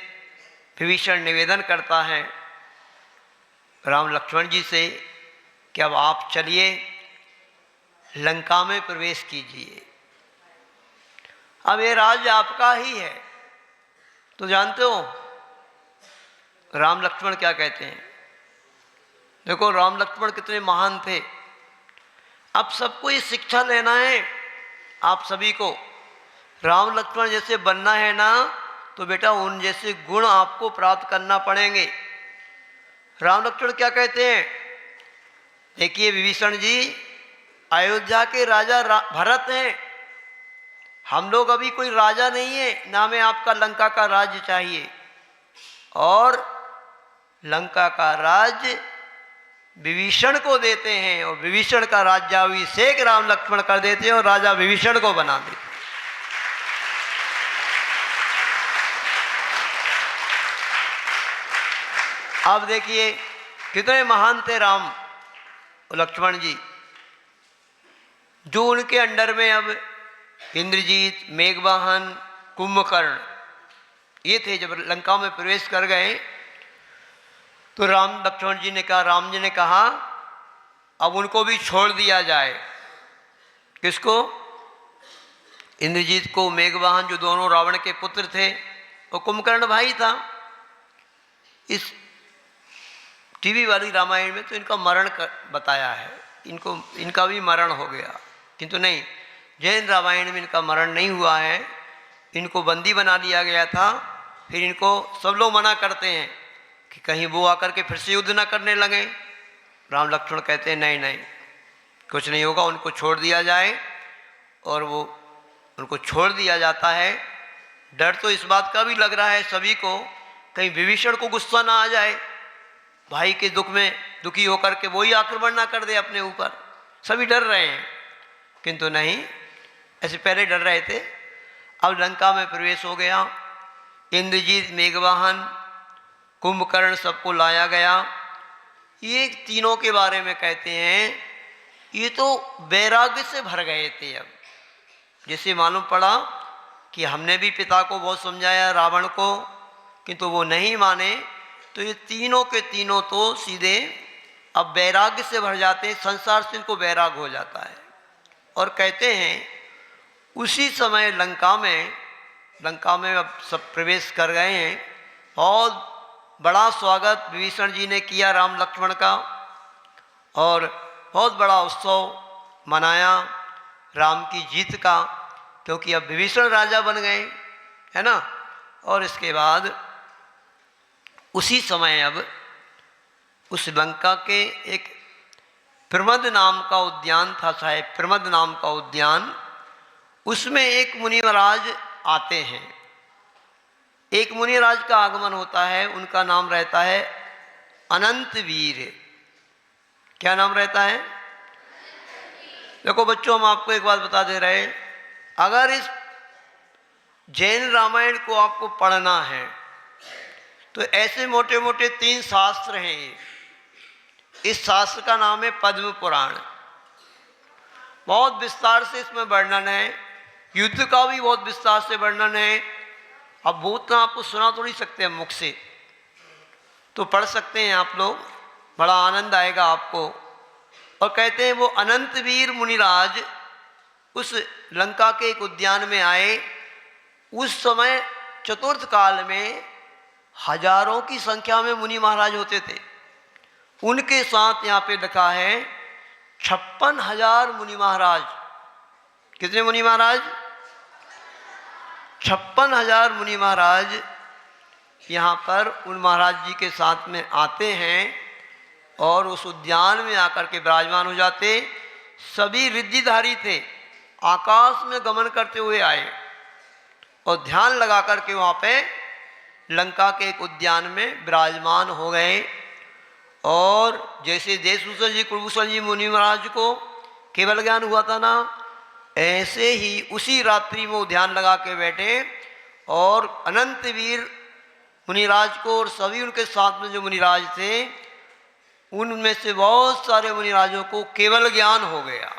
विभीषण निवेदन करता है राम लक्ष्मण जी से कि अब आप चलिए लंका में प्रवेश कीजिए, अब ये राज्य आपका ही है। तो जानते हो राम लक्ष्मण क्या कहते हैं? देखो राम लक्ष्मण कितने महान थे। अब सबको ये शिक्षा लेना है, आप सभी को राम लक्ष्मण जैसे बनना है ना, तो बेटा उन जैसे गुण आपको प्राप्त करना पड़ेंगे। राम लक्ष्मण क्या कहते हैं? देखिए विभीषण जी, अयोध्या के राजा भरत हैं, हम लोग अभी कोई राजा नहीं है, ना हमें आपका लंका का राज्य चाहिए। और लंका का राज्य विभीषण को देते हैं और विभीषण का राज्याभिषेक राम लक्ष्मण कर देते हैं और राजा विभीषण को बना देते हैं। अब देखिए कितने महान थे राम लक्ष्मण जी, जो उनके अंडर में अब इंद्रजीत, मेघवाहन, कुंभकर्ण ये थे। जब लंका में प्रवेश कर गए तो राम लक्ष्मण जी ने कहा, राम जी ने कहा अब उनको भी छोड़ दिया जाए। किसको? इंद्रजीत को, मेघवाहन जो दोनों रावण के पुत्र थे, और कुंभकर्ण भाई था। इस टीवी वाली रामायण में तो इनका मरण बताया है, इनका भी मरण हो गया, किंतु नहीं, जैन रामायण में इनका मरण नहीं हुआ है। इनको बंदी बना लिया गया था। फिर इनको सब लोग मना करते हैं कि कहीं वो आकर के फिर से युद्ध ना करने लगे। राम लक्ष्मण कहते हैं नहीं नहीं, कुछ नहीं होगा, उनको छोड़ दिया जाए। और वो उनको छोड़ दिया जाता है। डर तो इस बात का भी लग रहा है सभी को, कहीं विभीषण को गुस्सा ना आ जाए, भाई के दुख में दुखी होकर के वही आक्रमण ना कर दे अपने ऊपर। सभी डर रहे हैं, किंतु नहीं, ऐसे पहले डर रहे थे। अब लंका में प्रवेश हो गया। इंद्रजीत, मेघवाहन, कुंभकर्ण सबको लाया गया। ये तीनों के बारे में कहते हैं ये तो वैराग्य से भर गए थे। अब जैसे मालूम पड़ा कि हमने भी पिता को बहुत समझाया रावण को, किंतु वो नहीं माने, तो ये तीनों के तीनों तो सीधे अब वैराग्य से भर जाते हैं, संसार से इनको वैराग हो जाता है। और कहते हैं उसी समय लंका में अब सब प्रवेश कर गए हैं। बहुत बड़ा स्वागत विभीषण जी ने किया राम लक्ष्मण का, और बहुत बड़ा उत्सव मनाया राम की जीत का, क्योंकि अब विभीषण राजा बन गए, है ना। और इसके बाद उसी समय अब उस लंका के एक प्रमद नाम का उद्यान था, साहेब, प्रमद नाम का उद्यान, उसमें एक मुनि महाराज आते हैं। एक मुनिराज का आगमन होता है, उनका नाम रहता है अनंत वीर। क्या नाम रहता है? देखो बच्चों, हम आपको एक बात बता दे रहे हैं, अगर इस जैन रामायण को आपको पढ़ना है तो ऐसे मोटे मोटे 3 शास्त्र हैं। इस शास्त्र का नाम है पद्म पुराण। बहुत विस्तार से इसमें वर्णन है, युद्ध का भी बहुत विस्तार से वर्णन है। अब वो तो आपको सुना तो नहीं सकते हम मुख से, तो पढ़ सकते हैं आप लोग, बड़ा आनंद आएगा आपको। और कहते हैं वो अनंत वीर मुनिराज उस लंका के एक उद्यान में आए। उस समय चतुर्थ काल में हजारों की संख्या में मुनि महाराज होते थे। उनके साथ यहाँ पे लिखा है 56,000 मुनि महाराज। कितने मुनि महाराज? 56,000 मुनि महाराज यहाँ पर उन महाराज जी के साथ में आते हैं और उस उद्यान में आकर के विराजमान हो जाते। सभी रिद्धिधारी थे, आकाश में गमन करते हुए आए और ध्यान लगा करके वहाँ पे लंका के एक उद्यान में विराजमान हो गए। और जैसे देशभूषण जी, कुलभूषण जी मुनि महाराज को केवल ज्ञान हुआ था ना, ऐसे ही उसी रात्रि में ध्यान लगा के बैठे और अनंत वीर मुनिराज को और सभी उनके साथ में जो मुनिराज थे उनमें से बहुत सारे मुनिराजों को केवल ज्ञान हो गया।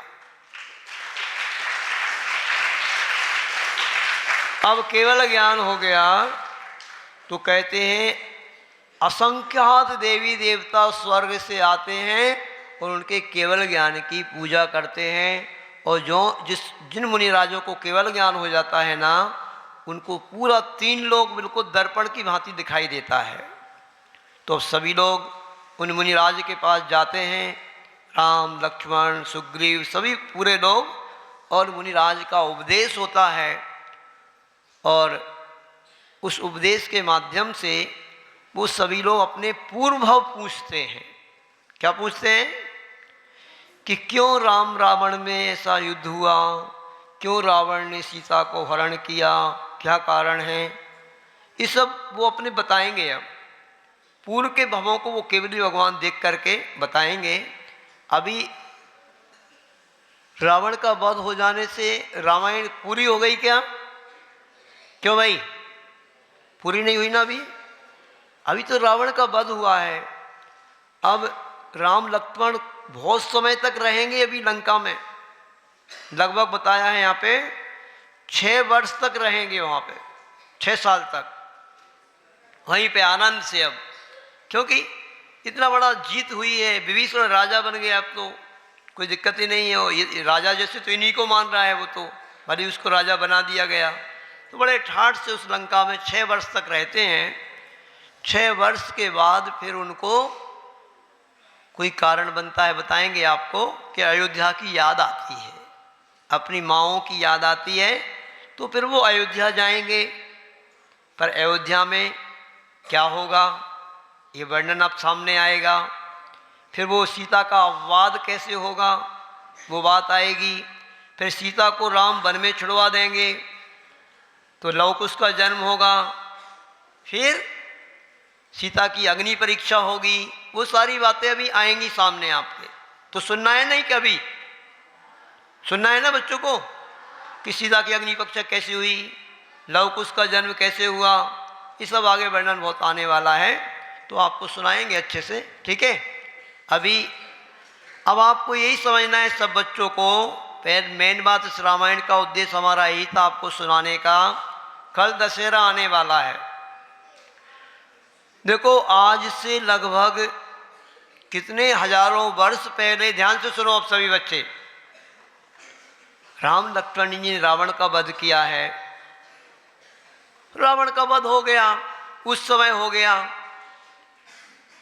अब केवल ज्ञान हो गया तो कहते हैं असंख्यात देवी देवता स्वर्ग से आते हैं और उनके केवल ज्ञान की पूजा करते हैं। और जिन मुनिराजों को केवल ज्ञान हो जाता है ना, उनको पूरा 3 लोग बिल्कुल दर्पण की भांति दिखाई देता है। तो सभी लोग उन मुनिराज के पास जाते हैं, राम लक्ष्मण सुग्रीव सभी पूरे लोग, और मुनिराज का उपदेश होता है। और उस उपदेश के माध्यम से वो सभी लोग अपने पूर्वभाव पूछते हैं। क्या पूछते हैं? कि क्यों राम रावण में ऐसा युद्ध हुआ, क्यों रावण ने सीता को हरण किया, क्या कारण है, ये सब वो अपने बताएंगे। अब पूर्व के भवों को वो केवली भगवान देख करके बताएंगे। अभी रावण का वध हो जाने से रामायण पूरी हो गई क्या? क्यों भाई, पूरी नहीं हुई ना अभी तो रावण का वध हुआ है। अब राम लक्ष्मण बहुत समय तक रहेंगे अभी लंका में, लगभग बताया है यहाँ पे 6 वर्ष तक रहेंगे वहाँ पे, 6 साल तक वहीं पे आनंद से। अब क्योंकि इतना बड़ा जीत हुई है, विभीषण राजा बन गया, अब तो कोई दिक्कत ही नहीं है। ये राजा जैसे तो इन्हीं को मान रहा है वो, तो भले उसको राजा बना दिया गया, तो बड़े ठाठ से उस लंका में 6 वर्ष तक रहते हैं। 6 वर्ष के बाद फिर उनको कोई कारण बनता है, बताएंगे आपको, कि अयोध्या की याद आती है, अपनी माँओं की याद आती है, तो फिर वो अयोध्या जाएंगे। पर अयोध्या में क्या होगा ये वर्णन अब सामने आएगा। फिर वो सीता का अपवाद कैसे होगा वो बात आएगी। फिर सीता को राम वन में छुड़वा देंगे तो लव कुश का जन्म होगा। फिर सीता की अग्नि परीक्षा होगी। वो सारी बातें अभी आएंगी सामने आपके। तो सुनना है नहीं, कभी सुनना है ना बच्चों को, कि सीता की अग्नि परीक्षा कैसे हुई, लव कुश का जन्म कैसे हुआ, ये सब आगे वर्णन बहुत आने वाला है, तो आपको सुनाएंगे अच्छे से, ठीक है। अब आपको यही समझना है सब बच्चों को, मेन बात इस रामायण का उद्देश्य हमारा यही था आपको सुनाने का। कल दशहरा आने वाला है। देखो आज से लगभग कितने हजारों वर्ष पहले, ध्यान से सुनो अब सभी बच्चे, राम लक्ष्मण जी ने रावण का वध किया है। रावण का वध हो गया, उस समय हो गया।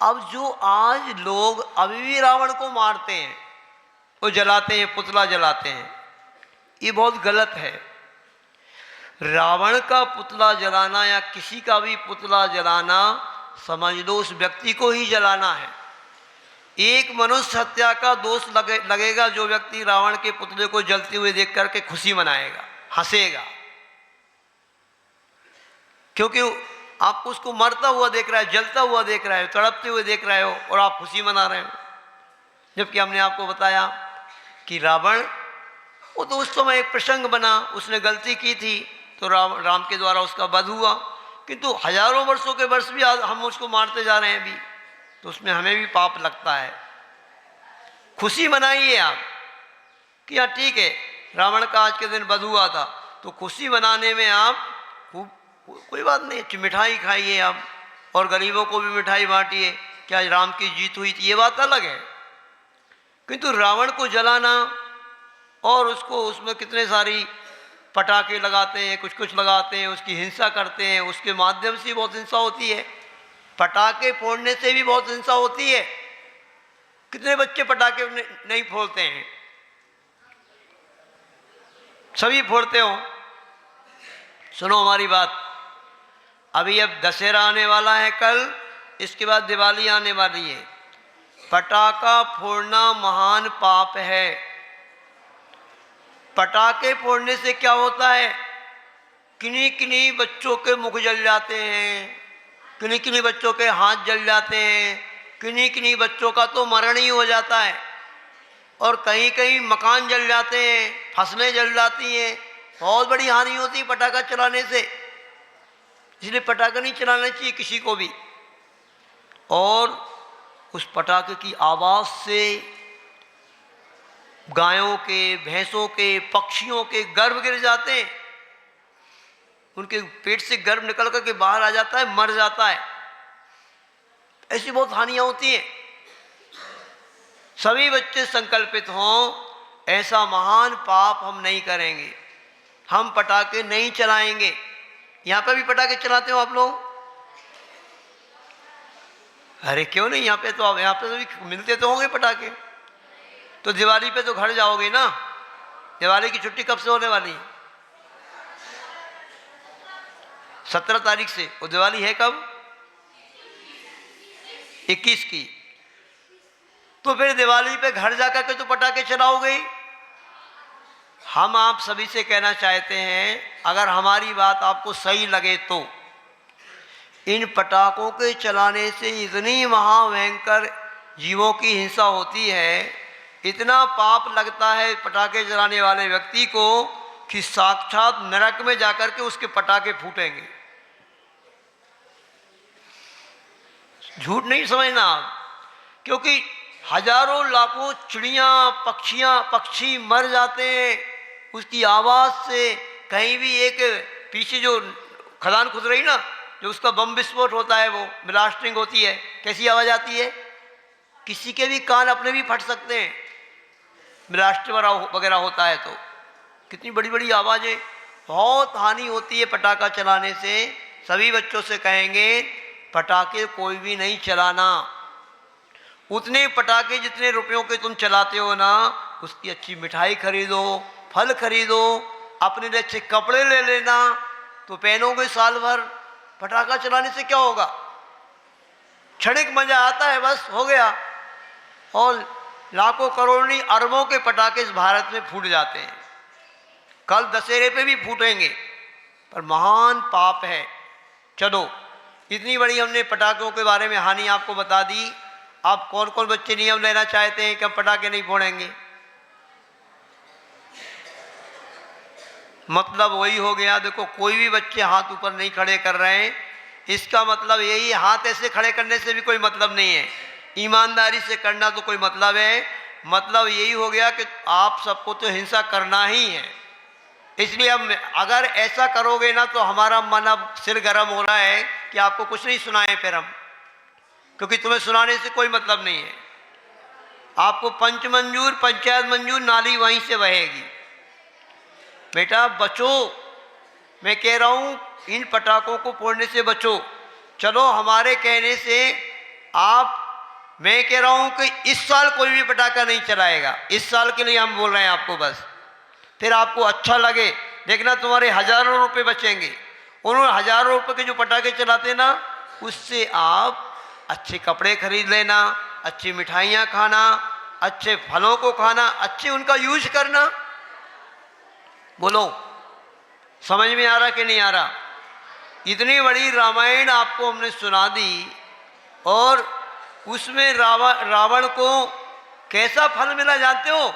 अब जो आज लोग अभी भी रावण को मारते हैं, वो जलाते हैं, पुतला जलाते हैं, ये बहुत गलत है। रावण का पुतला जलाना या किसी का भी पुतला जलाना, समझ लो उस व्यक्ति को ही जलाना है। एक मनुष्य हत्या का दोष लगेगा जो व्यक्ति रावण के पुतले को जलते हुए देख करके खुशी मनाएगा, हंसेगा, क्योंकि आप उसको मरता हुआ देख रहा है, जलता हुआ देख रहे हो, तड़पते हुए देख रहे हो और आप खुशी मना रहे हो। जबकि हमने आपको बताया कि रावण, वो तो उस समय एक प्रसंग बना, उसने गलती की थी तो राम के द्वारा उसका वध हुआ, किंतु हजारों वर्षों के वर्ष भी हम उसको मारते जा रहे हैं अभी, तो उसमें हमें भी पाप लगता है। खुशी मनाइए आप कि हाँ ठीक है, रावण का आज के दिन वध हुआ था, तो खुशी मनाने में आप कोई बात नहीं, मिठाई खाइए आप, और गरीबों को भी मिठाई बांटिए कि आज राम की जीत हुई थी, ये बात अलग है। किंतु रावण को जलाना और उसको, उसमें कितने सारी पटाखे लगाते हैं, कुछ कुछ लगाते हैं, उसकी हिंसा करते हैं, उसके माध्यम से बहुत हिंसा होती है। पटाखे फोड़ने से भी बहुत हिंसा होती है। कितने बच्चे पटाखे नहीं फोड़ते हैं? सभी फोड़ते हो। सुनो हमारी बात, अभी अब दशहरा आने वाला है कल, इसके बाद दिवाली आने वाली है। पटाखा फोड़ना महान पाप है। पटाखे फोड़ने से क्या होता है, किन्हीं किन्हीं बच्चों के मुख जल जाते हैं, किन्हीं किन्हीं बच्चों के हाथ जल जाते हैं, किन्हीं किन्हीं बच्चों का तो मरण ही हो जाता है, और कहीं कहीं मकान जल जाते हैं, फसलें जल जाती हैं, बहुत बड़ी हानि होती है पटाखा चलाने से। इसलिए पटाखा नहीं चलाना चाहिए किसी को भी। और उस पटाखे की आवाज़ से गायों के, भैंसों के, पक्षियों के गर्भ गिर जाते हैं, उनके पेट से गर्भ निकल करके बाहर आ जाता है, मर जाता है। ऐसी बहुत हानियां होती हैं। सभी बच्चे संकल्पित हों, ऐसा महान पाप हम नहीं करेंगे, हम पटाखे नहीं चलाएंगे। यहाँ पे भी पटाखे चलाते हो आप लोग? अरे क्यों नहीं, यहाँ पे तो भी मिलते तो होंगे पटाखे। तो दिवाली पे तो घर जाओगे ना? दिवाली की छुट्टी कब से होने वाली है? 17 तारीख से। वो दिवाली है कब? 21 की। तो फिर दिवाली पे घर जाकर के तो पटाखे चलाओगे। हम आप सभी से कहना चाहते हैं, अगर हमारी बात आपको सही लगे तो इन पटाखों के चलाने से इतनी महाभयंकर जीवों की हिंसा होती है, इतना पाप लगता है पटाखे चलाने वाले व्यक्ति को कि साक्षात नरक में जाकर के उसके पटाखे फूटेंगे। झूठ नहीं समझना आप, क्योंकि हजारों लाखों चिड़ियाँ, पक्षी मर जाते हैं उसकी आवाज़ से। कहीं भी एक पीछे जो खदान खुद रही ना, जो उसका बम विस्फोट होता है, वो ब्लास्टिंग होती है, कैसी आवाज़ आती है। किसी के भी कान अपने भी फट सकते हैं, ब्लास्ट वगैरह होता है तो। कितनी बड़ी बड़ी आवाज़ें, बहुत हानि होती है पटाखा चलाने से। सभी बच्चों से कहेंगे पटाखे कोई भी नहीं चलाना। उतने पटाखे जितने रुपयों के तुम चलाते हो ना, उसकी अच्छी मिठाई खरीदो, फल खरीदो, अपने लिए अच्छे कपड़े ले लेना, तो पहनोगे साल भर। पटाखा चलाने से क्या होगा? क्षणिक मजा आता है, बस हो गया। और लाखों करोड़ नहीं, अरबों के पटाखे इस भारत में फूट जाते हैं। कल दशहरे पे भी फूटेंगे, पर महान पाप है। चलो, इतनी बड़ी हमने पटाखों के बारे में हानि आपको बता दी। अब कौन कौन बच्चे नियम लेना चाहते हैं कि हम पटाखे नहीं फोड़ेंगे? मतलब वही हो गया, देखो कोई भी बच्चे हाथ ऊपर नहीं खड़े कर रहे हैं, इसका मतलब यही, हाथ ऐसे खड़े करने से भी कोई मतलब नहीं है, ईमानदारी से करना तो कोई मतलब है। मतलब यही हो गया कि आप सबको तो हिंसा करना ही है। इसलिए अब अगर ऐसा करोगे ना, तो हमारा मन अब सिर गर्म हो रहा है कि आपको कुछ नहीं सुनाए फिर हम, क्योंकि तुम्हें सुनाने से कोई मतलब नहीं है। आपको पंच मंजूर, पंचायत मंजूर, नाली वहीं से बहेगी। बेटा बचो, मैं कह रहा हूं इन पटाखों को फोड़ने से बचो। चलो हमारे कहने से आप, मैं कह रहा हूं कि इस साल कोई भी पटाखा नहीं चलाएगा। इस साल के लिए हम बोल रहे हैं आपको, बस फिर आपको अच्छा लगे, देखना तुम्हारे हजारों रुपए बचेंगे। उन्होंने हजारों रुपए के जो पटाखे चलाते ना, उससे आप अच्छे कपड़े खरीद लेना, अच्छी मिठाइयाँ खाना, अच्छे फलों को खाना, अच्छे उनका यूज करना। बोलो समझ में आ रहा कि नहीं आ रहा? इतनी बड़ी रामायण आपको हमने सुना दी, और उसमें रावण को कैसा फल मिला जानते हो?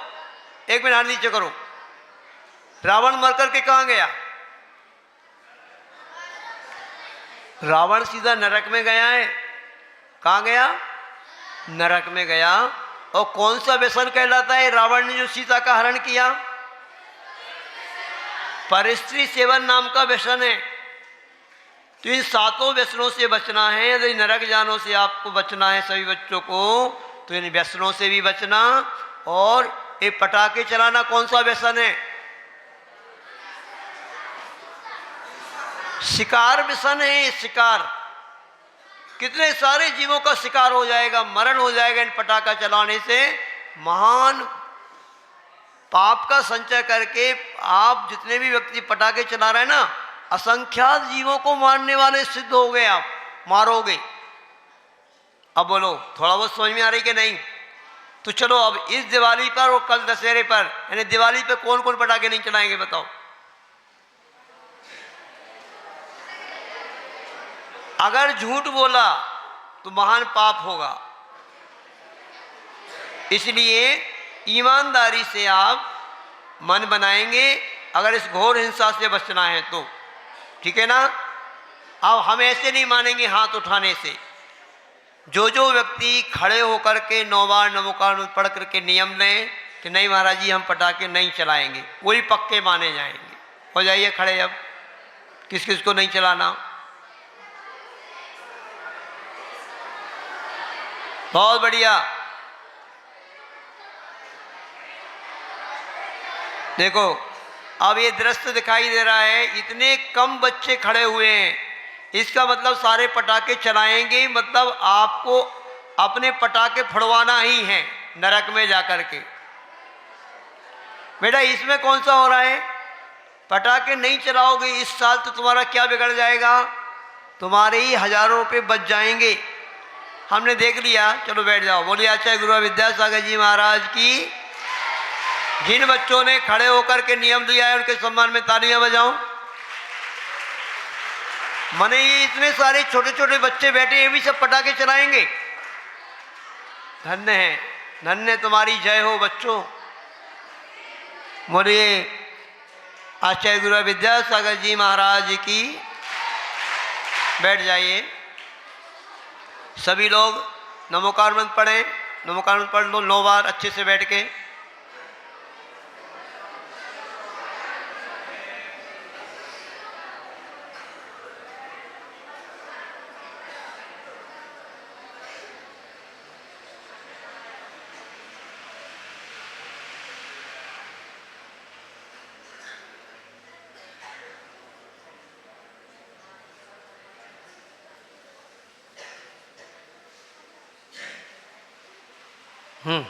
एक मिनट हाथ नीचे करो। रावण मर करके कहाँ गया? रावण सीधा नरक में गया है। कहाँ गया? नरक में गया। और कौन सा व्यसन कहलाता है रावण ने जो सीता का हरण किया? परस्त्री सेवन नाम का व्यसन है। तो इन सातों व्यसनों से बचना है, यदि नरक जानों से आपको बचना है सभी बच्चों को, तो इन व्यसनों से भी बचना। और ये पटाखे चलाना कौन सा व्यसन है? शिकार व्यसन है। शिकार, कितने सारे जीवों का शिकार हो जाएगा, मरण हो जाएगा इन पटाखा चलाने से। महान पाप का संचय करके आप जितने भी व्यक्ति पटाखे चला रहे हैं ना, असंख्यात जीवों को मारने वाले सिद्ध हो गए, आप मारोगे। अब बोलो थोड़ा बहुत समझ में आ रही कि नहीं? तो चलो अब इस दिवाली पर और कल दशहरे पर, यानी दिवाली पे कौन कौन पटाखे नहीं चलाएंगे बताओ? अगर झूठ बोला तो महान पाप होगा। इसलिए ईमानदारी से आप मन बनाएंगे, अगर इस घोर हिंसा से बचना है तो, ठीक है ना? अब हम ऐसे नहीं मानेंगे हाथ उठाने से। जो जो व्यक्ति खड़े होकर के 9 बार नमोकार पढ़ करके नियम लें कि नहीं महाराज जी हम पटाखे नहीं चलाएंगे, वही पक्के माने जाएंगे। हो जाइए खड़े। अब किस किस को नहीं चलाना? बहुत बढ़िया। देखो अब ये दृश्य दिखाई दे रहा है, इतने कम बच्चे खड़े हुए हैं, इसका मतलब सारे पटाखे चलाएंगे, मतलब आपको अपने पटाखे फड़वाना ही है नरक में जाकर के। बेटा इसमें कौन सा हो रहा है? पटाखे नहीं चलाओगे इस साल तो तुम्हारा क्या बिगड़ जाएगा? तुम्हारे ही हजारों रुपये बच जाएंगे। हमने देख लिया। चलो बैठ जाओ। बोलिए आचार्य गुरु विद्यासागर जी महाराज की। जिन बच्चों ने खड़े होकर के नियम दिया है उनके सम्मान में तालियां बजाओ। मने ये इतने सारे छोटे छोटे बच्चे बैठे, ये भी सब पटाखे चलाएंगे। धन्य है, धन्य तुम्हारी जय हो बच्चों। बोलिए आचार्य गुरु विद्यासागर जी महाराज की। बैठ जाइए। सभी लोग नमोकार मंत्र पढ़ें। नमोकार मंत्र पढ़ लो 9 बार अच्छे से बैठ के। हम्म